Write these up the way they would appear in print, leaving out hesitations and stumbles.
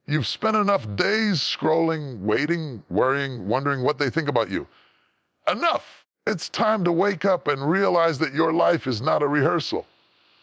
You've spent enough days scrolling, waiting, worrying, wondering what they think about you. Enough! It's time to wake up and realize that your life is not a rehearsal.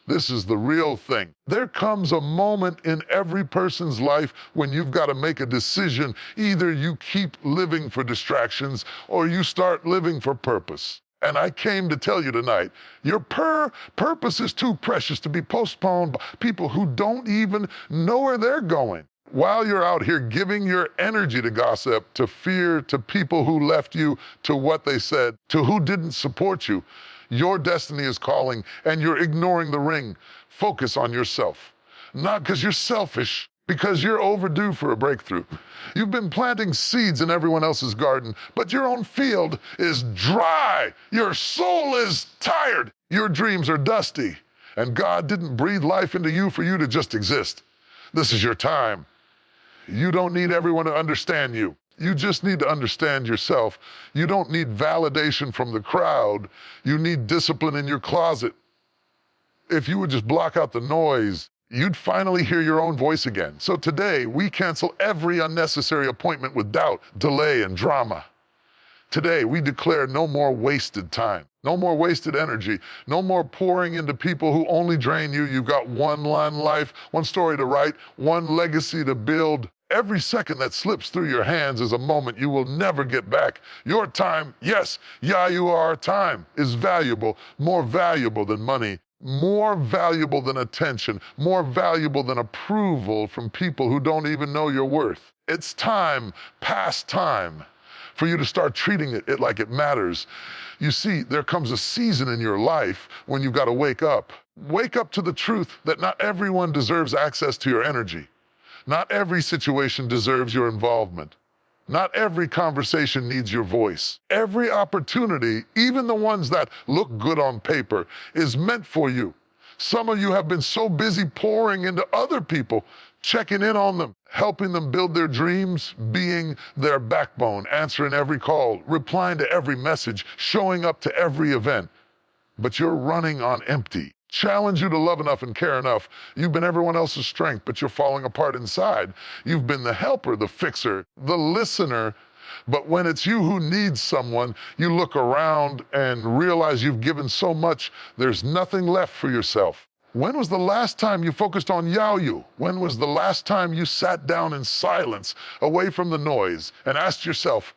This is the real thing. There comes a moment in every person's life when you've got to make a decision. Either you keep living for distractions or you start living for purpose. And I came to tell you tonight, your purpose is too precious to be postponed by people who don't even know where they're going. While you're out here giving your energy to gossip, to fear, to people who left you, to what they said, to who didn't support you, your destiny is calling and you're ignoring the ring. Focus on yourself. Not because you're selfish, because you're overdue for a breakthrough. You've been planting seeds in everyone else's garden, but your own field is dry. Your soul is tired. Your dreams are dusty. And God didn't breathe life into you for you to just exist. This is your time. You don't need everyone to understand you. You just need to understand yourself. You don't need validation from the crowd. You need discipline in your closet. If you would just block out the noise, you'd finally hear your own voice again. So today, we cancel every unnecessary appointment with doubt, delay, and drama. Today, we declare no more wasted time, no more wasted energy, no more pouring into people who only drain you. You've got one line life, one story to write, one legacy to build. Every second that slips through your hands is a moment you will never get back. Your time, yes, time is valuable, more valuable than money, more valuable than attention, more valuable than approval from people who don't even know your worth. It's time, past time, for you to start treating it like it matters. You see, there comes a season in your life when you've got to wake up. Wake up to the truth that not everyone deserves access to your energy. Not every situation deserves your involvement. Not every conversation needs your voice. Every opportunity, even the ones that look good on paper, is meant for you. Some of you have been so busy pouring into other people, checking in on them, helping them build their dreams, being their backbone, answering every call, replying to every message, showing up to every event. But you're running on empty. Challenge you to love enough and care enough. You've been everyone else's strength, but you're falling apart inside. You've been the helper, the fixer, the listener. But when it's you who needs someone, you look around and realize you've given so much, there's nothing left for yourself. When was the last time you focused on you? When was the last time you sat down in silence, away from the noise, and asked yourself,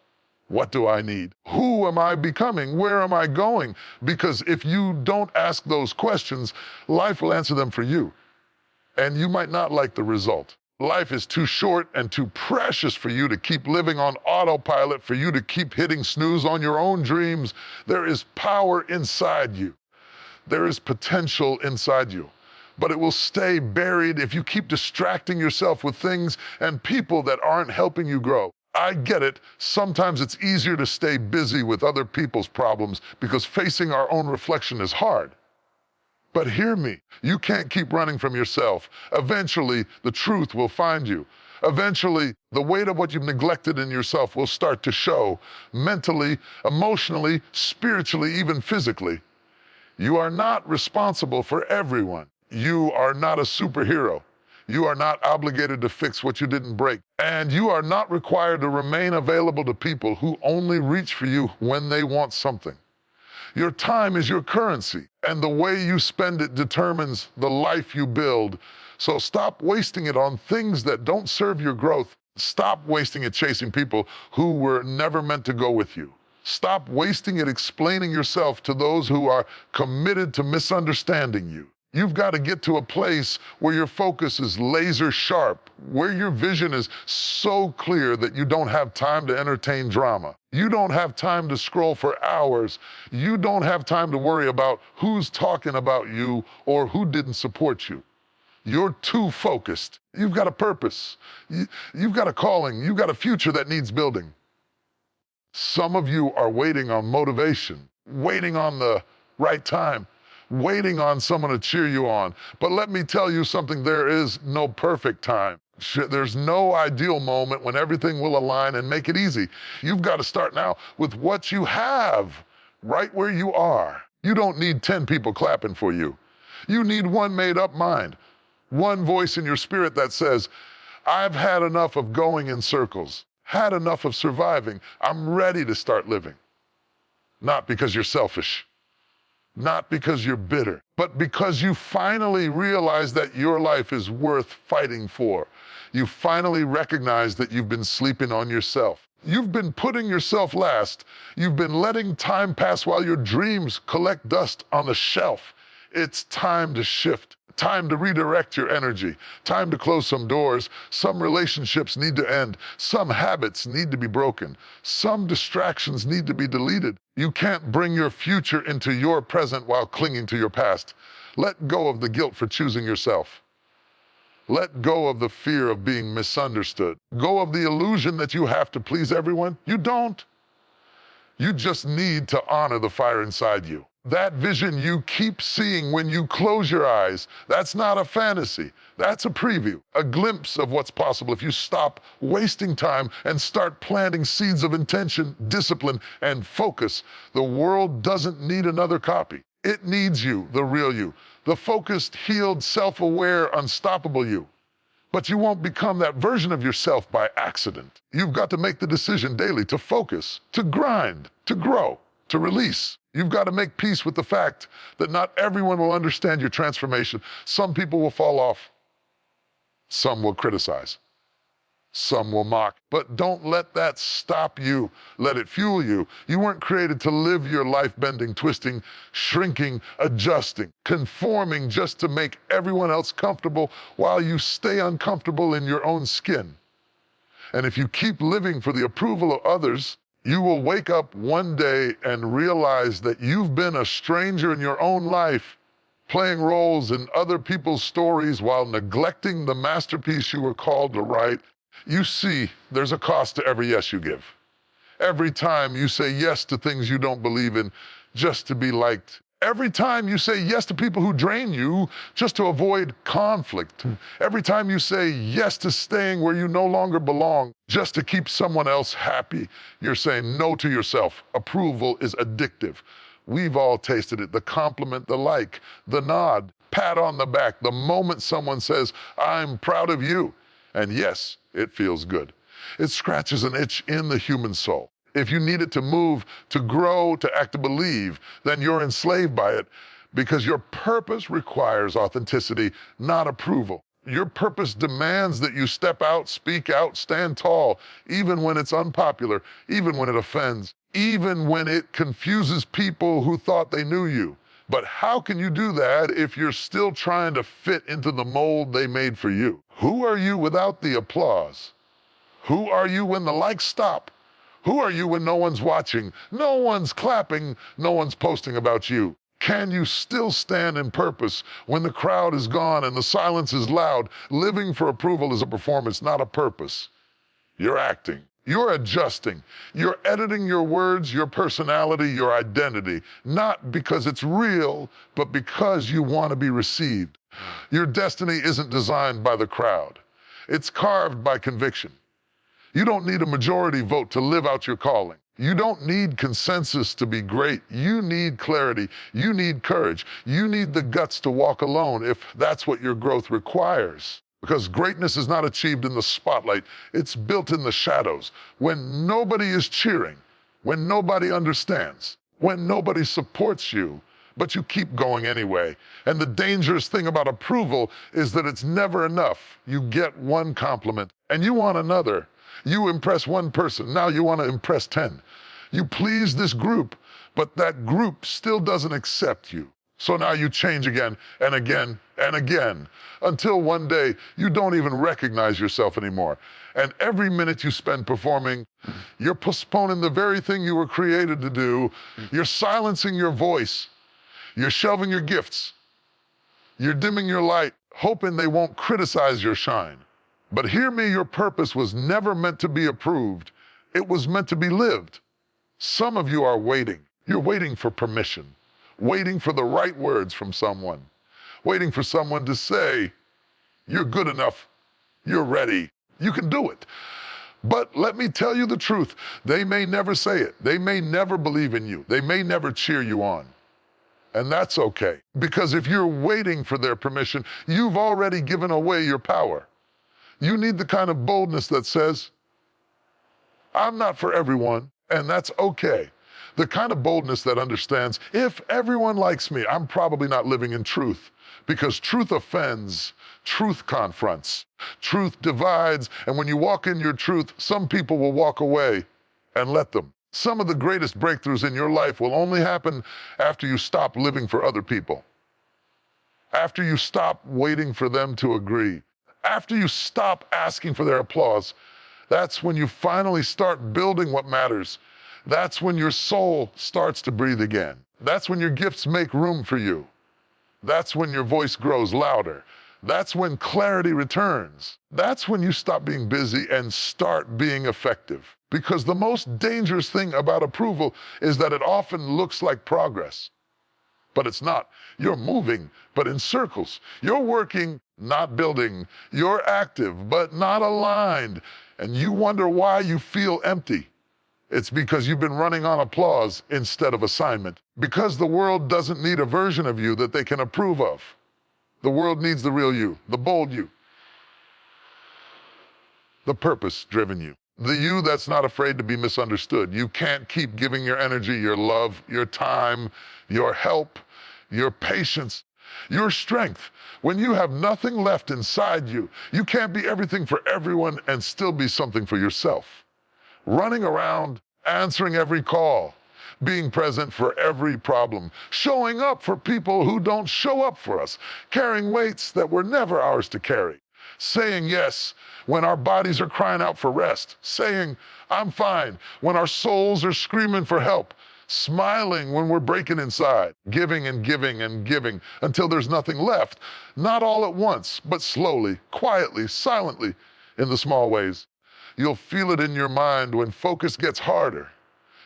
what do I need? Who am I becoming? Where am I going? Because if you don't ask those questions, life will answer them for you. And you might not like the result. Life is too short and too precious for you to keep living on autopilot, for you to keep hitting snooze on your own dreams. There is power inside you. There is potential inside you. But it will stay buried if you keep distracting yourself with things and people that aren't helping you grow. I get it. Sometimes it's easier to stay busy with other people's problems because facing our own reflection is hard. But hear me, you can't keep running from yourself. Eventually, the truth will find you. Eventually, the weight of what you've neglected in yourself will start to show, mentally, emotionally, spiritually, even physically. You are not responsible for everyone. You are not a superhero. You are not obligated to fix what you didn't break. And you are not required to remain available to people who only reach for you when they want something. Your time is your currency, and the way you spend it determines the life you build. So stop wasting it on things that don't serve your growth. Stop wasting it chasing people who were never meant to go with you. Stop wasting it explaining yourself to those who are committed to misunderstanding you. You've got to get to a place where your focus is laser sharp, where your vision is so clear that you don't have time to entertain drama. You don't have time to scroll for hours. You don't have time to worry about who's talking about you or who didn't support you. You're too focused. You've got a purpose. You've got a calling. You've got a future that needs building. Some of you are waiting on motivation, waiting on the right time, waiting on someone to cheer you on. But let me tell you something, there is no perfect time. There's no ideal moment when everything will align and make it easy. You've got to start now with what you have, right where you are. You don't need 10 people clapping for you. You need one made up mind, one voice in your spirit that says, I've had enough of going in circles, had enough of surviving. I'm ready to start living. Not because you're selfish, not because you're bitter, but because you finally realize that your life is worth fighting for. You finally recognize that you've been sleeping on yourself. You've been putting yourself last. You've been letting time pass while your dreams collect dust on the shelf. It's time to shift, time to redirect your energy, time to close some doors. Some relationships need to end. Some habits need to be broken. Some distractions need to be deleted. You can't bring your future into your present while clinging to your past. Let go of the guilt for choosing yourself. Let go of the fear of being misunderstood. Go of the illusion that you have to please everyone. You don't. You just need to honor the fire inside you. That vision you keep seeing when you close your eyes, that's not a fantasy. That's a preview, a glimpse of what's possible if you stop wasting time and start planting seeds of intention, discipline, and focus. The world doesn't need another copy. It needs you, the real you, the focused, healed, self-aware, unstoppable you. But you won't become that version of yourself by accident. You've got to make the decision daily to focus, to grind, to grow, to release. You've got to make peace with the fact that not everyone will understand your transformation. Some people will fall off. Some will criticize. Some will mock. But don't let that stop you. Let it fuel you. You weren't created to live your life bending, twisting, shrinking, adjusting, conforming just to make everyone else comfortable while you stay uncomfortable in your own skin. And if you keep living for the approval of others, you will wake up one day and realize that you've been a stranger in your own life, playing roles in other people's stories while neglecting the masterpiece you were called to write. You see, there's a cost to every yes you give. Every time you say yes to things you don't believe in just to be liked. Every time you say yes to people who drain you just to avoid conflict. Every time you say yes to staying where you no longer belong just to keep someone else happy, you're saying no to yourself. Approval is addictive. We've all tasted it. The compliment, the like, the nod, pat on the back, the moment someone says, "I'm proud of you." And yes, it feels good. It scratches an itch in the human soul. If you need it to move, to grow, to act, to believe, then you're enslaved by it because your purpose requires authenticity, not approval. Your purpose demands that you step out, speak out, stand tall, even when it's unpopular, even when it offends, even when it confuses people who thought they knew you. But how can you do that if you're still trying to fit into the mold they made for you? Who are you without the applause? Who are you when the likes stop? Who are you when no one's watching, no one's clapping, no one's posting about you? Can you still stand in purpose when the crowd is gone and the silence is loud? Living for approval is a performance, not a purpose. You're acting. You're adjusting. You're editing your words, your personality, your identity, not because it's real, but because you want to be received. Your destiny isn't designed by the crowd. It's carved by conviction. You don't need a majority vote to live out your calling. You don't need consensus to be great. You need clarity. You need courage. You need the guts to walk alone if that's what your growth requires. Because greatness is not achieved in the spotlight. It's built in the shadows. When nobody is cheering, when nobody understands, when nobody supports you, but you keep going anyway. And the dangerous thing about approval is that it's never enough. You get one compliment and you want another. You impress one person, now you want to impress 10. You please this group, but that group still doesn't accept you. So now you change again and again and again, until one day you don't even recognize yourself anymore. And every minute you spend performing, you're postponing the very thing you were created to do. You're silencing your voice. You're shelving your gifts. You're dimming your light, hoping they won't criticize your shine. But hear me, your purpose was never meant to be approved. It was meant to be lived. Some of you are waiting. You're waiting for permission, waiting for the right words from someone, waiting for someone to say, "You're good enough, you're ready, you can do it." But let me tell you the truth. They may never say it. They may never believe in you. They may never cheer you on. And that's okay, because if you're waiting for their permission, you've already given away your power. You need the kind of boldness that says, I'm not for everyone, and that's okay. The kind of boldness that understands, if everyone likes me, I'm probably not living in truth. Because truth offends, truth confronts, truth divides, and when you walk in your truth, some people will walk away, and let them. Some of the greatest breakthroughs in your life will only happen after you stop living for other people. After you stop waiting for them to agree. After you stop asking for their applause. That's when you finally start building what matters. That's when your soul starts to breathe again. That's when your gifts make room for you. That's when your voice grows louder. That's when clarity returns. That's when you stop being busy and start being effective. Because the most dangerous thing about approval is that it often looks like progress. But it's not. You're moving, but in circles. You're working, not building. You're active, but not aligned. And you wonder why you feel empty. It's because you've been running on applause instead of assignment. Because the world doesn't need a version of you that they can approve of. The world needs the real you, the bold you, the purpose-driven you. The you that's not afraid to be misunderstood. You can't keep giving your energy, your love, your time, your help, your patience, your strength. When you have nothing left inside you, you can't be everything for everyone and still be something for yourself. Running around, answering every call, being present for every problem, showing up for people who don't show up for us, carrying weights that were never ours to carry, saying yes when our bodies are crying out for rest, saying, I'm fine, when our souls are screaming for help, smiling when we're breaking inside, giving and giving and giving until there's nothing left, not all at once, but slowly, quietly, silently, in the small ways. You'll feel it in your mind when focus gets harder.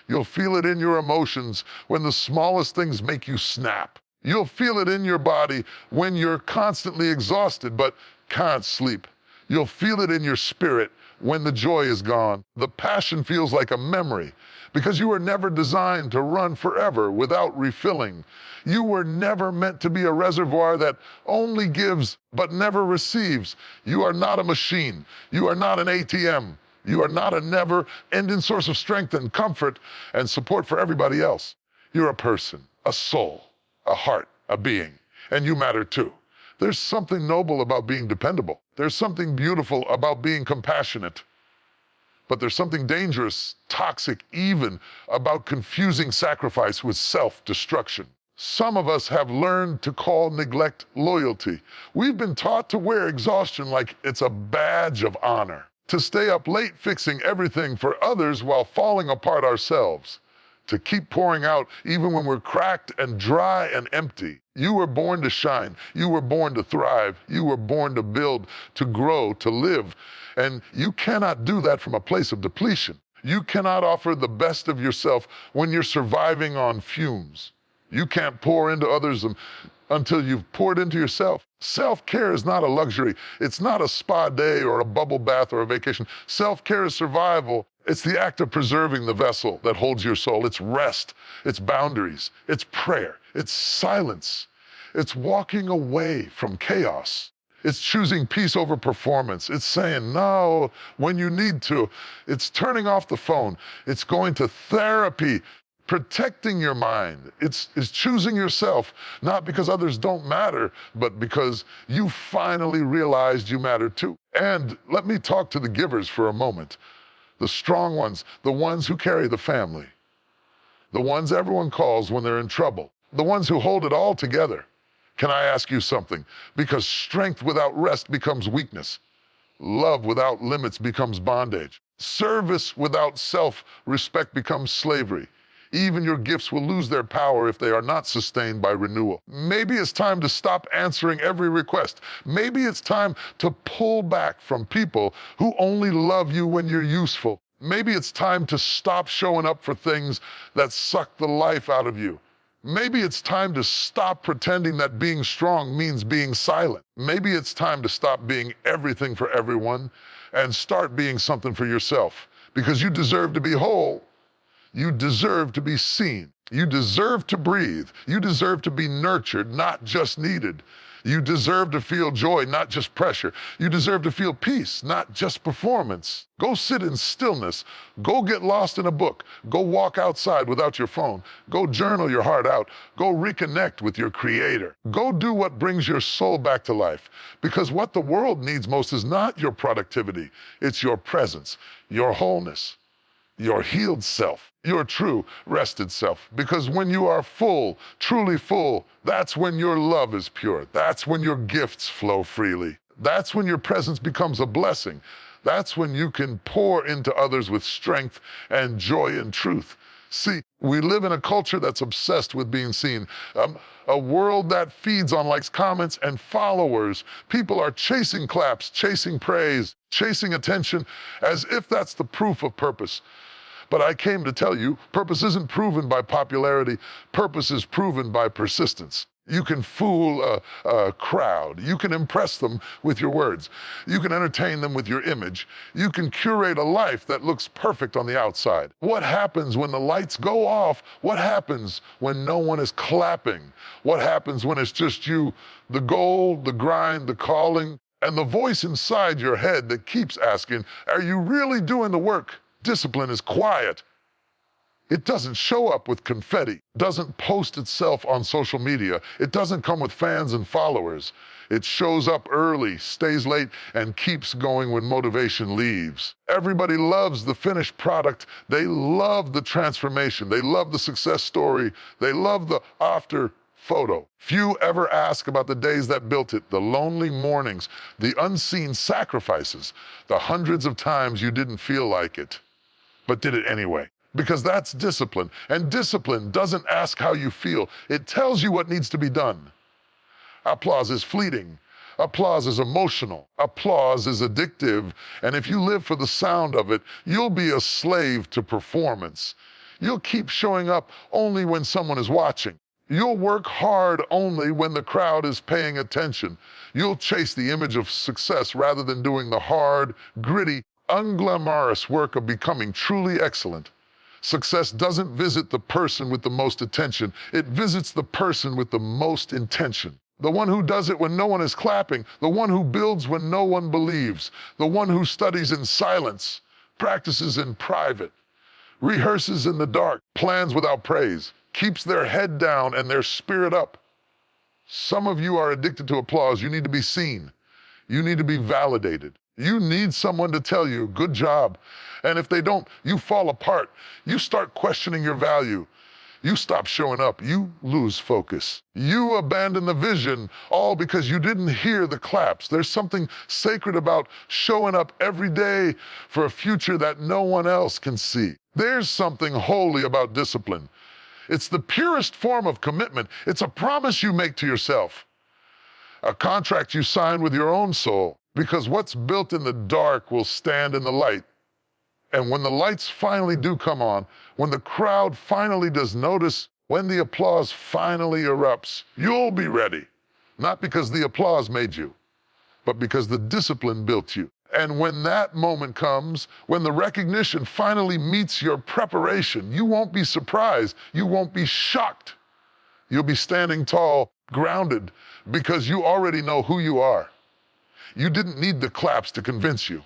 You'll feel it in your emotions when the smallest things make you snap. You'll feel it in your body when you're constantly exhausted but can't sleep. You'll feel it in your spirit when the joy is gone. The passion feels like a memory because you were never designed to run forever without refilling. You were never meant to be a reservoir that only gives but never receives. You are not a machine. You are not an ATM. You are not a never-ending source of strength and comfort and support for everybody else. You're a person, a soul, a heart, a being, and you matter too. There's something noble about being dependable. There's something beautiful about being compassionate. But there's something dangerous, toxic even, about confusing sacrifice with self-destruction. Some of us have learned to call neglect loyalty. We've been taught to wear exhaustion like it's a badge of honor, to stay up late fixing everything for others while falling apart ourselves, to keep pouring out even when we're cracked and dry and empty. You were born to shine. You were born to thrive. You were born to build, to grow, to live. And you cannot do that from a place of depletion. You cannot offer the best of yourself when you're surviving on fumes. You can't pour into others until you've poured into yourself. Self-care is not a luxury. It's not a spa day or a bubble bath or a vacation. Self-care is survival. It's the act of preserving the vessel that holds your soul. It's rest. It's boundaries. It's prayer. It's silence. It's walking away from chaos. It's choosing peace over performance. It's saying no when you need to. It's turning off the phone. It's going to therapy. Protecting your mind. It's choosing yourself, not because others don't matter, but because you finally realized you matter too. And let me talk to the givers for a moment. The strong ones, the ones who carry the family, the ones everyone calls when they're in trouble, the ones who hold it all together. Can I ask you something? Because strength without rest becomes weakness. Love without limits becomes bondage. Service without self-respect becomes slavery. Even your gifts will lose their power if they are not sustained by renewal. Maybe it's time to stop answering every request. Maybe it's time to pull back from people who only love you when you're useful. Maybe it's time to stop showing up for things that suck the life out of you. Maybe it's time to stop pretending that being strong means being silent. Maybe it's time to stop being everything for everyone and start being something for yourself, because you deserve to be whole. You deserve to be seen. You deserve to breathe. You deserve to be nurtured, not just needed. You deserve to feel joy, not just pressure. You deserve to feel peace, not just performance. Go sit in stillness. Go get lost in a book. Go walk outside without your phone. Go journal your heart out. Go reconnect with your creator. Go do what brings your soul back to life. Because what the world needs most is not your productivity. It's your presence, your wholeness, your healed self, your true rested self. Because when you are full, truly full, that's when your love is pure. That's when your gifts flow freely. That's when your presence becomes a blessing. That's when you can pour into others with strength and joy and truth. See, we live in a culture that's obsessed with being seen, a world that feeds on likes, comments, and followers. People are chasing claps, chasing praise, chasing attention, as if that's the proof of purpose. But I came to tell you, purpose isn't proven by popularity. Purpose is proven by persistence. You can fool a crowd. You can impress them with your words. You can entertain them with your image. You can curate a life that looks perfect on the outside. What happens when the lights go off? What happens when no one is clapping? What happens when it's just you, the goal, the grind, the calling, and the voice inside your head that keeps asking, are you really doing the work? Discipline is quiet. It doesn't show up with confetti, doesn't post itself on social media. It doesn't come with fans and followers. It shows up early, stays late, and keeps going when motivation leaves. Everybody loves the finished product. They love the transformation. They love the success story. They love the after photo. Few ever ask about the days that built it, the lonely mornings, the unseen sacrifices, the hundreds of times you didn't feel like it, but did it anyway. Because that's discipline. And discipline doesn't ask how you feel. It tells you what needs to be done. Applause is fleeting. Applause is emotional. Applause is addictive. And if you live for the sound of it, you'll be a slave to performance. You'll keep showing up only when someone is watching. You'll work hard only when the crowd is paying attention. You'll chase the image of success rather than doing the hard, gritty, unglamorous work of becoming truly excellent. Success doesn't visit the person with the most attention. It visits the person with the most intention. The one who does it when no one is clapping. The one who builds when no one believes. The one who studies in silence, practices in private, rehearses in the dark, plans without praise, keeps their head down and their spirit up. Some of you are addicted to applause. You need to be seen. You need to be validated. You need someone to tell you, good job. And if they don't, you fall apart. You start questioning your value. You stop showing up. You lose focus. You abandon the vision, all because you didn't hear the claps. There's something sacred about showing up every day for a future that no one else can see. There's something holy about discipline. It's the purest form of commitment. It's a promise you make to yourself, a contract you sign with your own soul. Because what's built in the dark will stand in the light. And when the lights finally do come on, when the crowd finally does notice, when the applause finally erupts, you'll be ready. Not because the applause made you, but because the discipline built you. And when that moment comes, when the recognition finally meets your preparation, you won't be surprised. You won't be shocked. You'll be standing tall, grounded, because you already know who you are. You didn't need the claps to convince you.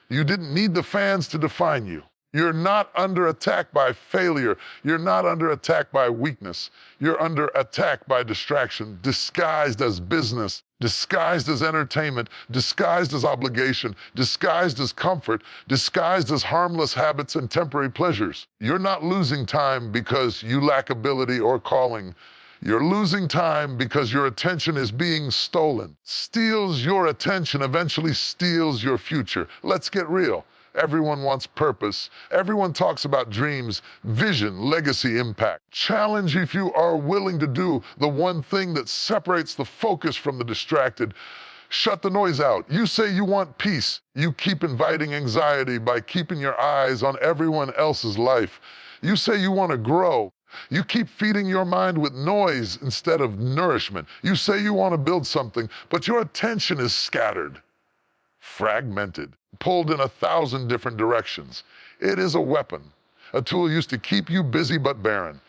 You didn't need the fans to define you. You're not under attack by failure. You're not under attack by weakness. You're under attack by distraction, disguised as business, disguised as entertainment, disguised as obligation, disguised as comfort, disguised as harmless habits and temporary pleasures. You're not losing time because you lack ability or calling. You're losing time because your attention is being stolen. Steals your attention eventually steals your future. Let's get real. Everyone wants purpose. Everyone talks about dreams, vision, legacy, impact. Challenge if you are willing to do the one thing that separates the focus from the distracted. Shut the noise out. You say you want peace. You keep inviting anxiety by keeping your eyes on everyone else's life. You say you want to grow. You keep feeding your mind with noise instead of nourishment. You say you want to build something, but your attention is scattered, fragmented, pulled in 1,000 different directions. It is a weapon, a tool used to keep you busy but barren.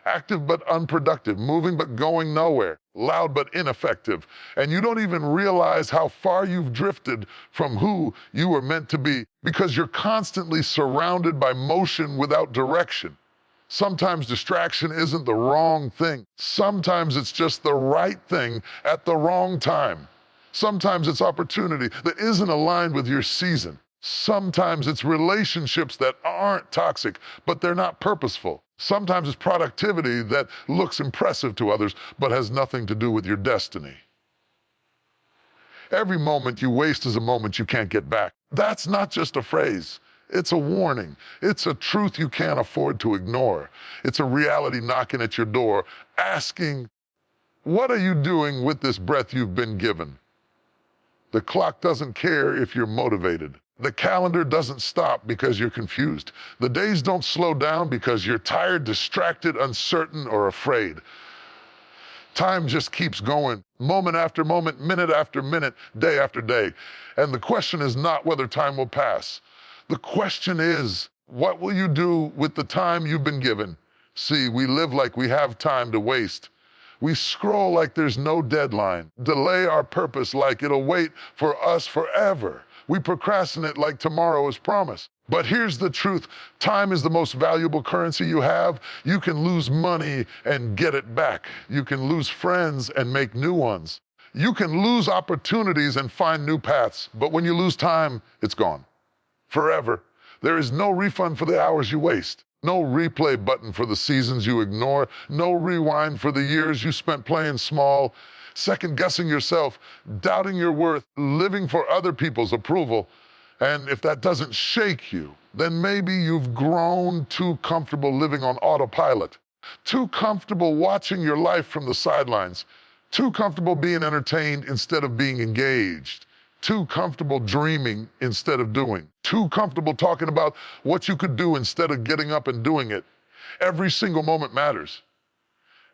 active but unproductive, moving but going nowhere, loud but ineffective. And you don't even realize how far you've drifted from who you were meant to be because you're constantly surrounded by motion without direction. Sometimes distraction isn't the wrong thing. Sometimes it's just the right thing at the wrong time. Sometimes it's opportunity that isn't aligned with your season. Sometimes it's relationships that aren't toxic, but they're not purposeful. Sometimes it's productivity that looks impressive to others, but has nothing to do with your destiny. Every moment you waste is a moment you can't get back. That's not just a phrase. It's a warning. It's a truth you can't afford to ignore. It's a reality knocking at your door, asking, what are you doing with this breath you've been given? The clock doesn't care if you're motivated. The calendar doesn't stop because you're confused. The days don't slow down because you're tired, distracted, uncertain, or afraid. Time just keeps going, moment after moment, minute after minute, day after day. And the question is not whether time will pass. The question is, what will you do with the time you've been given? See, we live like we have time to waste. We scroll like there's no deadline, delay our purpose like it'll wait for us forever. We procrastinate like tomorrow is promised. But here's the truth. Time is the most valuable currency you have. You can lose money and get it back. You can lose friends and make new ones. You can lose opportunities and find new paths. But when you lose time, it's gone. Forever. There is no refund for the hours you waste. No replay button for the seasons you ignore. No rewind for the years you spent playing small, second-guessing yourself, doubting your worth, living for other people's approval. And if that doesn't shake you, then maybe you've grown too comfortable living on autopilot, too comfortable watching your life from the sidelines, too comfortable being entertained instead of being engaged, too comfortable dreaming instead of doing, too comfortable talking about what you could do instead of getting up and doing it. Every single moment matters.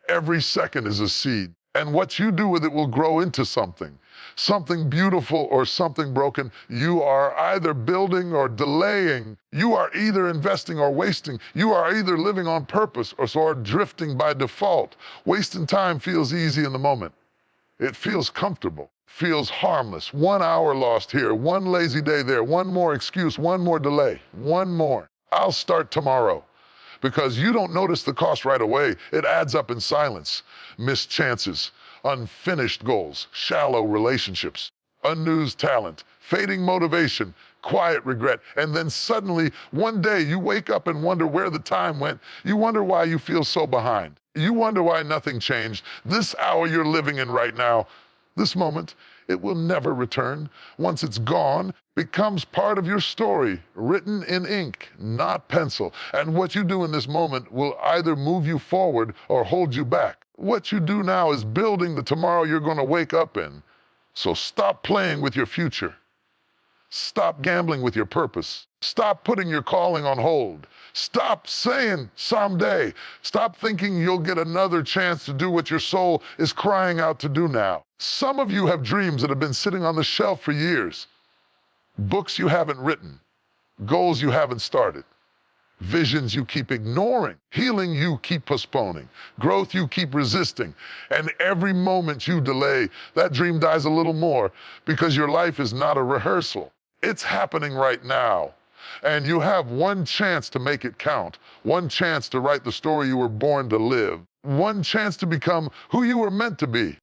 Every second is a seed. And what you do with it will grow into something beautiful or something broken. You are either building or delaying. You are either investing or wasting. You are either living on purpose or drifting by default. Wasting time feels easy in the moment. It feels comfortable, feels harmless. 1 hour lost here, one lazy day there, one more excuse, one more delay, one more. I'll start tomorrow. Because you don't notice the cost right away. It adds up in silence. Missed chances, unfinished goals, shallow relationships, unused talent, fading motivation, quiet regret. And then suddenly, one day, you wake up and wonder where the time went. You wonder why you feel so behind. You wonder why nothing changed. This hour you're living in right now, this moment, it will never return. Once it's gone, becomes part of your story, written in ink, not pencil. And what you do in this moment will either move you forward or hold you back. What you do now is building the tomorrow you're going to wake up in. So stop playing with your future. Stop gambling with your purpose. Stop putting your calling on hold. Stop saying someday. Stop thinking you'll get another chance to do what your soul is crying out to do now. Some of you have dreams that have been sitting on the shelf for years. Books you haven't written. Goals you haven't started. Visions you keep ignoring. Healing you keep postponing. Growth you keep resisting. And every moment you delay, that dream dies a little more because your life is not a rehearsal. It's happening right now. And you have one chance to make it count. One chance to write the story you were born to live. One chance to become who you were meant to be.